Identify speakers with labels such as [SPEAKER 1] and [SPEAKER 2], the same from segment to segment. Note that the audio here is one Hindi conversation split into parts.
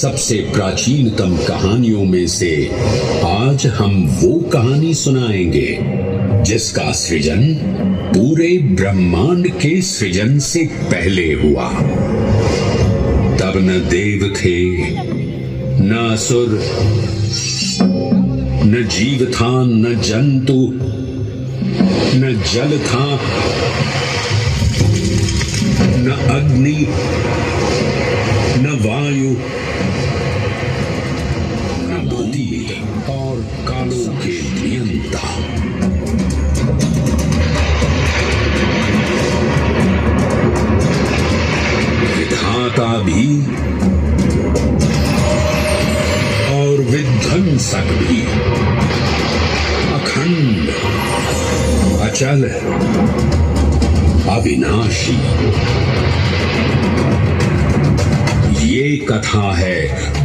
[SPEAKER 1] सबसे प्राचीनतम कहानियों में से आज हम वो कहानी सुनाएंगे जिसका सृजन पूरे ब्रह्मांड के सृजन से पहले हुआ। तब न देव थे, न असुर, न जीव था, न जंतु, न जल था, न अग्नि, न वायु, न भूत और कालों के नियंता। विधाता भी और विध्वंसक भी, अखंड, अचल, अविनाशी। ये कथा है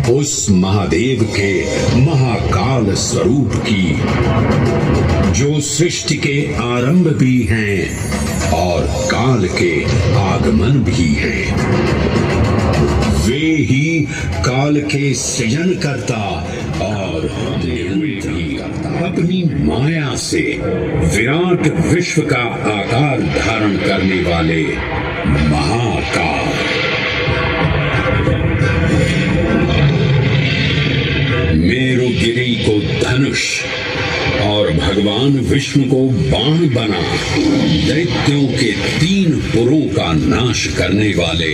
[SPEAKER 1] उस महादेव के महाकाल स्वरूप की, जो सृष्टि के आरंभ भी हैं और काल के आगमन भी हैं। वे ही काल के सृजन करता और अपनी माया से विराट विश्व का आकार धारण करने वाले महाकाल। मेरुगिरी को धनुष और भगवान विष्णु को बाण बना दैत्यों के 3 पुरों का नाश करने वाले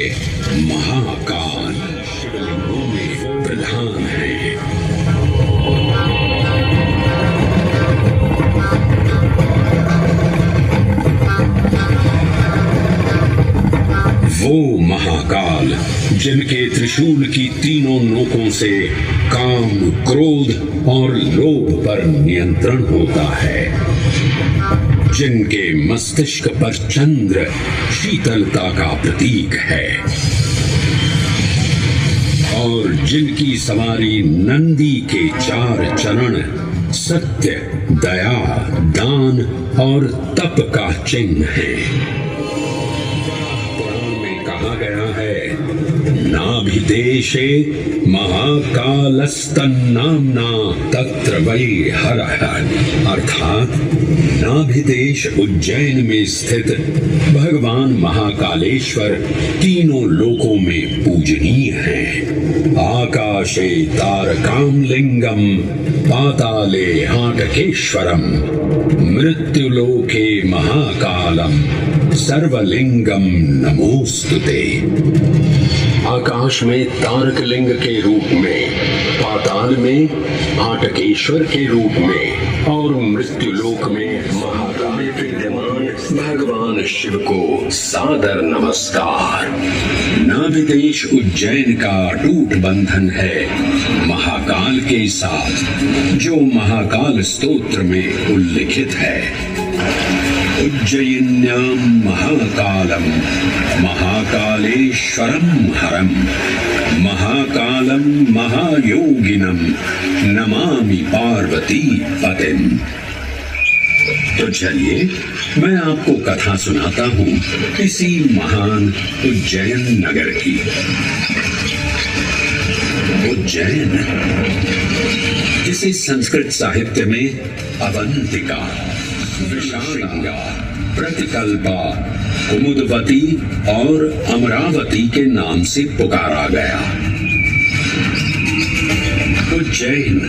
[SPEAKER 1] महाकाल शिवलिंगों में प्रधान है। वो महाकाल जिनके त्रिशूल की 3 नोकों से काम, क्रोध और लोभ पर नियंत्रण होता है, जिनके मस्तिष्क पर चंद्र शीतलता का प्रतीक है और जिनकी सवारी नंदी के 4 चरण सत्य, दया, दान और तप का चिन्ह है। गया है नाभिदेशे महाकालस्तन्नाम्ना तत्र वै हरः, अर्थात नाभिदेश उज्जैन में स्थित भगवान महाकालेश्वर 3 लोकों में पूजनीय हैं। आकाशे तारकामलिंगम, पाताले हाटकेश्वरम, मृत्युलोके महाकालम, सर्वलिंगम नमोस्तुते। आकाश में तारक लिंग के रूप में, पाताल में हाटकेश्वर के रूप में और मृत्युलोक में महाकाल विद्यमान भगवान शिव को सादर नमस्कार। नाभिदेश उज्जैन का अटूट बंधन है महाकाल के साथ, जो महाकाल स्तोत्र में उल्लिखित है। उज्जयिन्यां महाकालम महाकालेश्वरम हरम, महाकालम महायोगिनम नमामि पार्वती पतिम। तो चलिए मैं आपको कथा सुनाता हूँ इसी महान उज्जैन नगर की। उज्जैन, जिसे संस्कृत साहित्य में अवंतिका, विशालिंगा, प्रतिकल्पा, कुमुदवती और अमरावती के नाम से पुकारा गया। उज्जैन,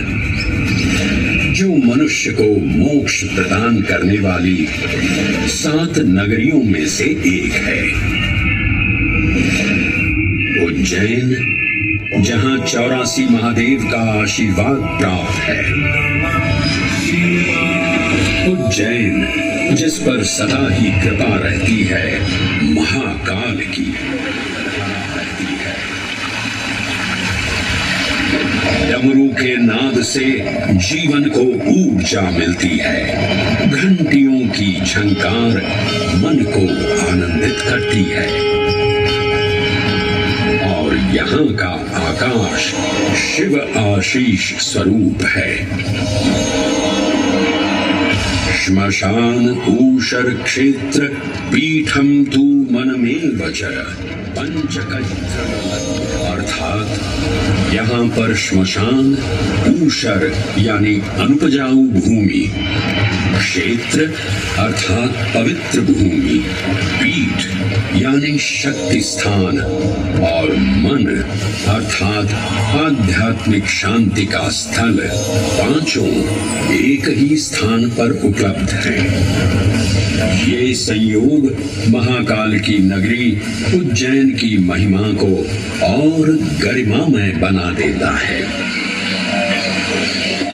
[SPEAKER 1] जो मनुष्य को मोक्ष प्रदान करने वाली 7 नगरियों में से एक है। उज्जैन, जहां 84 महादेव का आशीर्वाद प्राप्त है। उज्जैन, जिस पर सदा ही कृपा रहती है महाकाल की। डमरू के नाद से जीवन को ऊर्जा मिलती है। घंटियों की झंकार मन को आनंदित करती है और यहाँ का आकाश शिव आशीष स्वरूप है। श्मशान ऊषर क्षेत्र पीठम तू मनमेव च पंचकत्र, अर्थात यहाँ पर श्मशान, ऊषर यानी अनुपजाऊ भूमि, क्षेत्र अर्थात पवित्र भूमि, पीठ यानी शक्ति स्थान और मन अर्थात आध्यात्मिक शांति का स्थल, पांचों एक ही स्थान पर उपलब्ध हैं। ये संयोग महाकाल की नगरी उज्जैन की महिमा को और गरिमामय बना देता है।